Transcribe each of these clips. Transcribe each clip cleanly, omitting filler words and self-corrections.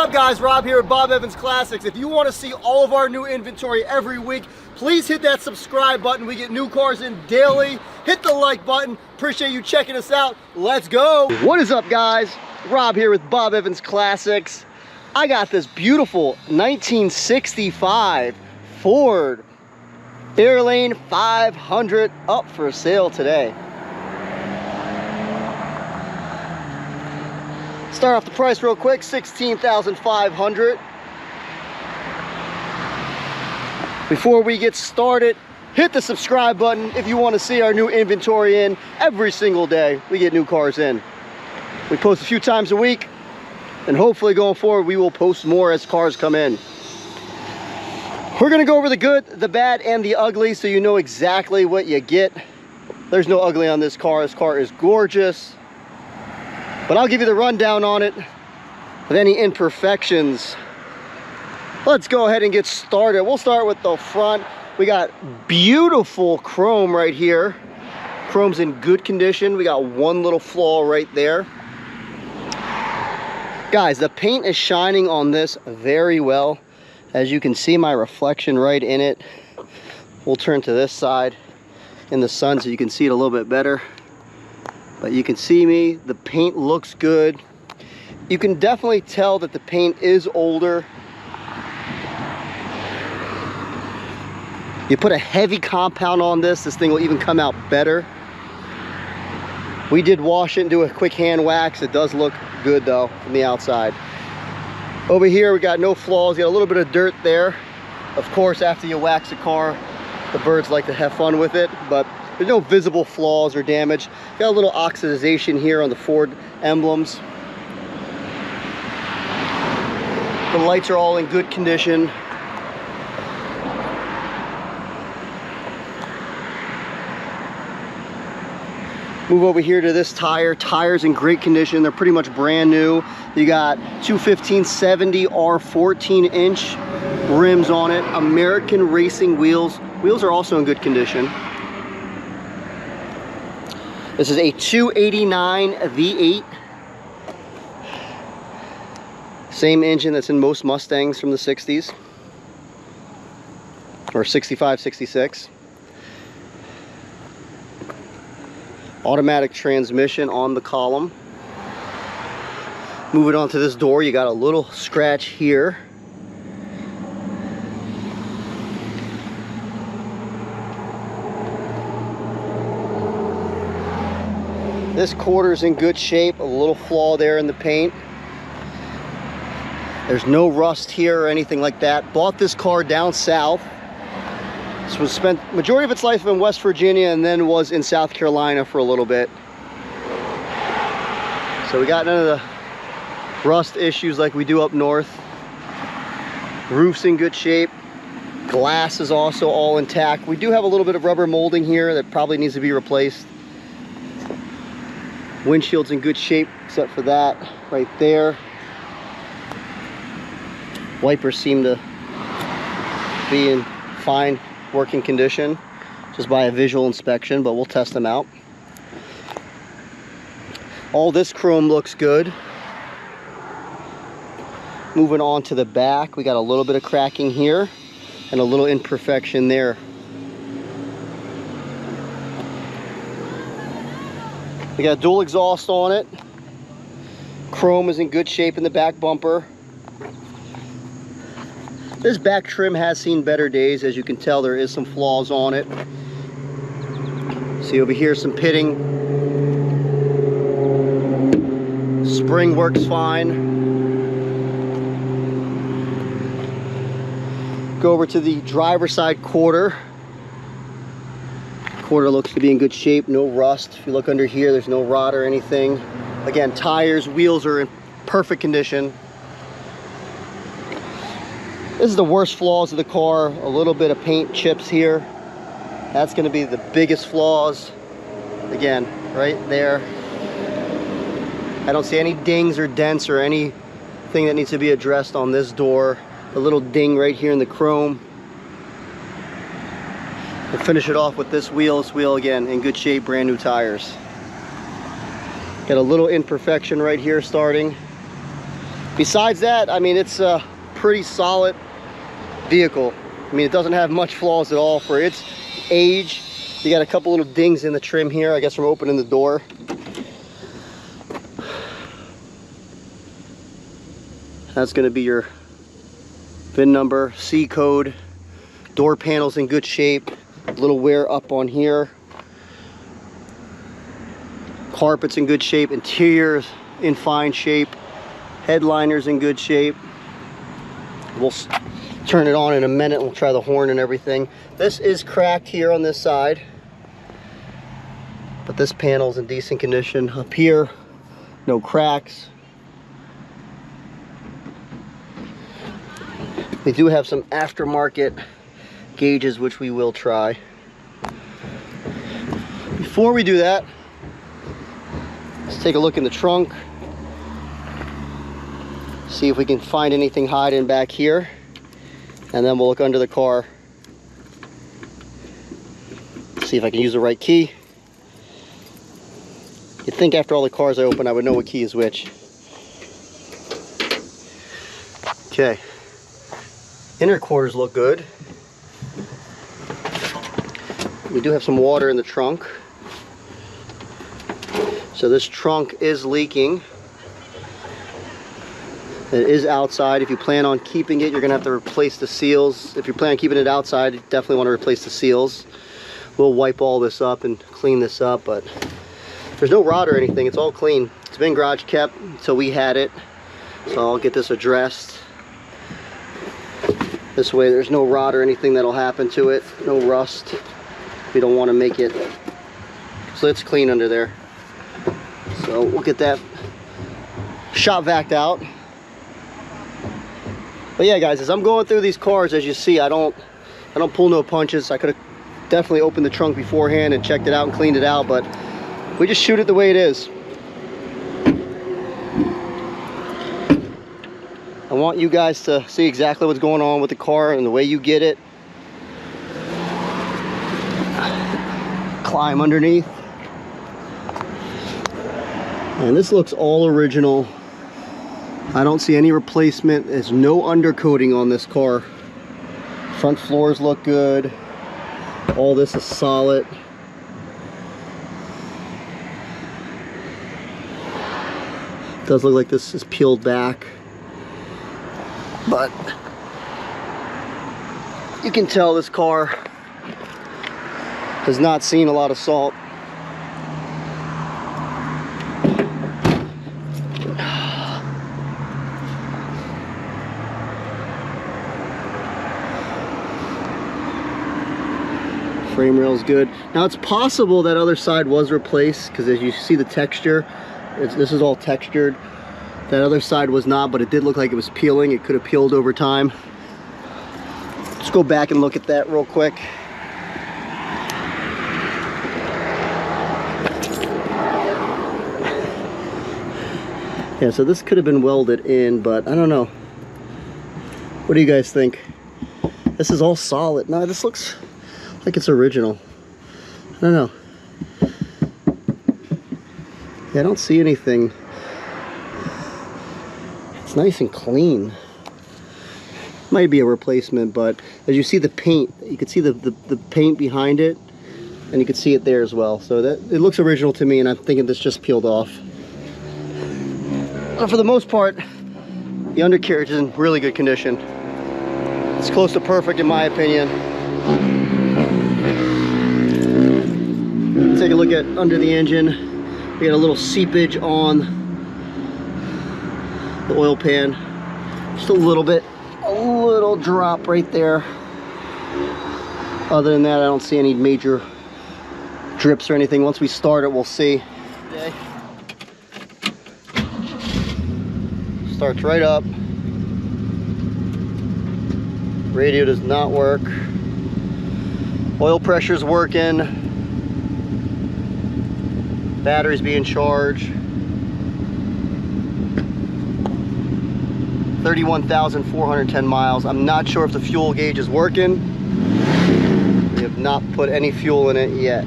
up, guys? Rob here with Bob Evans Classics. If you want to see all of our new inventory every week, please hit that subscribe button. We get new cars in daily. Hit the like button. Appreciate you checking us out. Let's go. What is up, guys? Rob here with Bob Evans Classics. I got this beautiful 1965 Ford Fairlane 500 up for sale today. Start off the price real quick, $16,500. Before we get started, hit the subscribe button if you want to see our new inventory in every single day. We get new cars in. We post a few times a week, and hopefully going forward we will post more as cars come in. We're going to go over the good, the bad, and the ugly so you know exactly what you get. There's no ugly on this car. This car is gorgeous. But I'll give you the rundown on it with any imperfections. Let's go ahead and get started. We'll start with the front. We got beautiful chrome right here. Chrome's in good condition. We got one little flaw right there. Guys, the paint is shining on this very well. As you can see my reflection right in it. We'll turn to this side in the sun so you can see it a little bit better. But you can see me, the paint looks good. You can definitely tell that the paint is older. You put a heavy compound on this thing will even come out better. We did wash it and do a quick hand wax. It does look good though from the outside. Over here we got no flaws. You got a little bit of dirt there. Of course, after you wax a car, the birds like to have fun with it, but there's no visible flaws or damage. Got a little oxidization here on the Ford emblems. The lights are all in good condition. Move over here to this tire. Tire's in great condition. They're pretty much brand new. You got 215/70 R 14-inch rims on it. American Racing wheels. Wheels are also in good condition. This is a 289 V8. Same engine that's in most Mustangs from the 60s. Or 65, 66. Automatic transmission on the column. Moving on to this door, you got a little scratch here. This quarter's in good shape, a little flaw there in the paint. There's no rust here or anything like that. Bought this car down south. This was spent majority of its life in West Virginia and then was in South Carolina for a little bit. So we got none of the rust issues like we do up north. Roof's in good shape. Glass is also all intact. We do have a little bit of rubber molding here that probably needs to be replaced. Windshield's in good shape except for that right there. Wipers seem to be in fine working condition just by a visual inspection, but we'll test them out. All this chrome looks good. Moving on to the back, we got a little bit of cracking here and a little imperfection there. We got dual exhaust on it. Chrome is in good shape in the back bumper. This back trim has seen better days. As you can tell, there is some flaws on it. See over here some pitting. Spring works fine. Go over to the driver's side quarter. Quarter looks to be in good shape, no rust. If you look under here, there's no rot or anything. Again, tires, wheels are in perfect condition. This is the worst flaws of the car. A little bit of paint chips here. That's going to be the biggest flaws. Again, right there. I don't see any dings or dents or anything that needs to be addressed on this door. The little ding right here in the chrome. We'll finish it off with this wheel. This wheel, again, in good shape, brand new tires. Got a little imperfection right here starting. Besides that, I mean, it's a pretty solid vehicle. I mean, it doesn't have much flaws at all for its age. You got a couple little dings in the trim here, I guess from opening the door. That's going to be your VIN number, C code. Door panel's in good shape. A little wear up on here. Carpet's in good shape. Interior's in fine shape. Headliner's in good shape. We'll turn it on in a minute. We'll try the horn and everything. This is cracked here on this side, but this panel's in decent condition. Up here, no cracks. We do have some aftermarket gauges, which we will try. Before we do that, let's take a look in the trunk. See if we can find anything hiding back here. And then we'll look under the car. See if I can use the right key. You'd think after all the cars I open, I would know what key is which. Okay. Inner quarters look good. We do have some water in the trunk. So this trunk is leaking. It is outside. If you plan on keeping it, you're gonna have to replace the seals. If you plan on keeping it outside, you definitely want to replace the seals. We'll wipe all this up and clean this up, but there's no rot or anything. It's all clean. It's been garage kept until we had it. So I'll get this addressed. This way there's no rot or anything that'll happen to it. No rust. We don't want to make it. So it's clean under there. So we'll get that shop vac out. But yeah, guys, as I'm going through these cars, as you see, I don't pull no punches. I could have definitely opened the trunk beforehand and checked it out and cleaned it out, but we just shoot it the way it is. I want you guys to see exactly what's going on with the car and the way you get it. Climb underneath. And this looks all original. I don't see any replacement. There's no undercoating on this car. Front floors look good. All this is solid. It does look like this is peeled back, but you can tell this car has not seen a lot of salt. Frame rail's good. Now it's possible that other side was replaced, because as you see the texture, this is all textured. That other side was not, but it did look like it was peeling. It could have peeled over time. Let's go back and look at that real quick. Yeah, so this could have been welded in, but I don't know. What do you guys think? This is all solid. No, this looks like it's original. I don't know. Yeah, I don't see anything. It's nice and clean. Might be a replacement, but as you see the paint, you can see the paint behind it, and you can see it there as well. So that it looks original to me, and I'm thinking this just peeled off. But for the most part, the undercarriage is in really good condition. It's close to perfect in my opinion. Take a look at under the engine. We got a little seepage on the oil pan. Just a little bit, a little drop right there. Other than that, I don't see any major drips or anything. Once we start it, we'll see. Starts right up. Radio does not work. Oil pressure's working. Battery's being charged. 31,410 miles. I'm not sure if the fuel gauge is working. We have not put any fuel in it yet.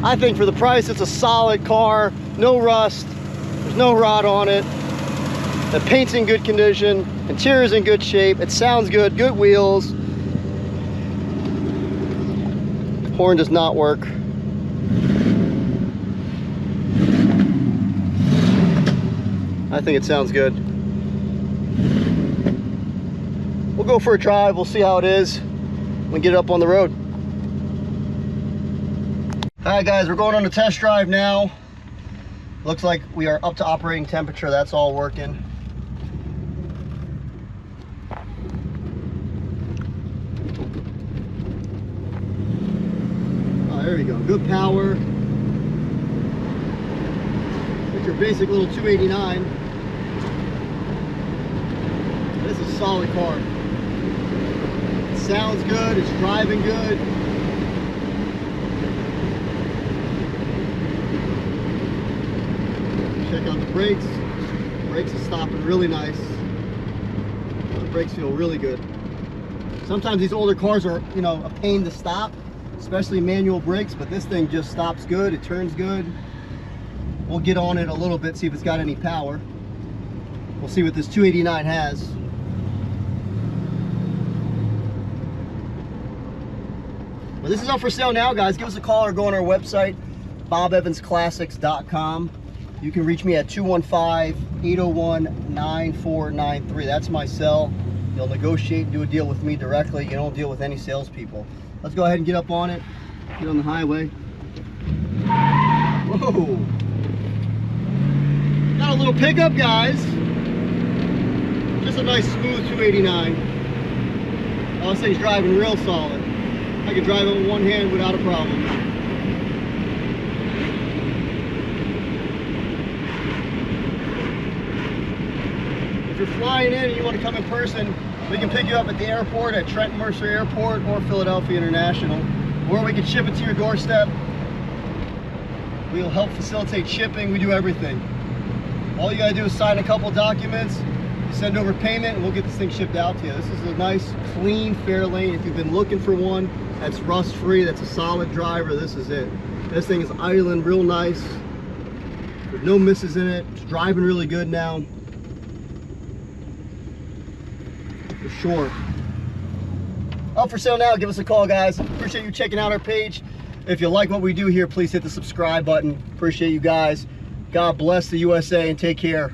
I think for the price, it's a solid car. No rust, there's no rot on it. The paint's in good condition, interior's in good shape, it sounds good, good wheels. Horn does not work. I think it sounds good. We'll go for a drive, we'll see how it is when we get it up on the road. Alright guys, we're going on a test drive now. Looks like we are up to operating temperature, that's all working. Oh, there we go, good power. It's your basic little 289. This is a solid car. It sounds good, it's driving good. Check out the brakes. The brakes are stopping really nice. The brakes feel really good. Sometimes these older cars are, you know, a pain to stop, especially manual brakes, but this thing just stops good, it turns good. We'll get on it a little bit, see if it's got any power. We'll see what this 289 has. Well, this is up for sale now, guys. Give us a call or go on our website, bobevansclassics.com. You can reach me at 215-801-9493. That's my cell. You'll negotiate and do a deal with me directly. You don't deal with any salespeople. Let's go ahead and get up on it. Get on the highway. Whoa. Got a little pickup, guys. Just a nice smooth 289. Oh, this thing's driving real solid. I can drive it with one hand without a problem. If you're flying in and you want to come in person, we can pick you up at the airport at Trenton Mercer Airport or Philadelphia International, or we can ship it to your doorstep. We'll help facilitate shipping. We do everything. All you gotta do is sign a couple documents, send over payment, and we'll get this thing shipped out to you. This is a nice, clean Fairlane. If you've been looking for one that's rust-free, that's a solid driver, this is it. This thing is idling real nice. There's no misses in it. It's driving really good now. For sure. Up for sale now. Give us a call, guys. Appreciate you checking out our page. If you like what we do here, please hit the subscribe button. Appreciate you guys. God bless the USA and take care.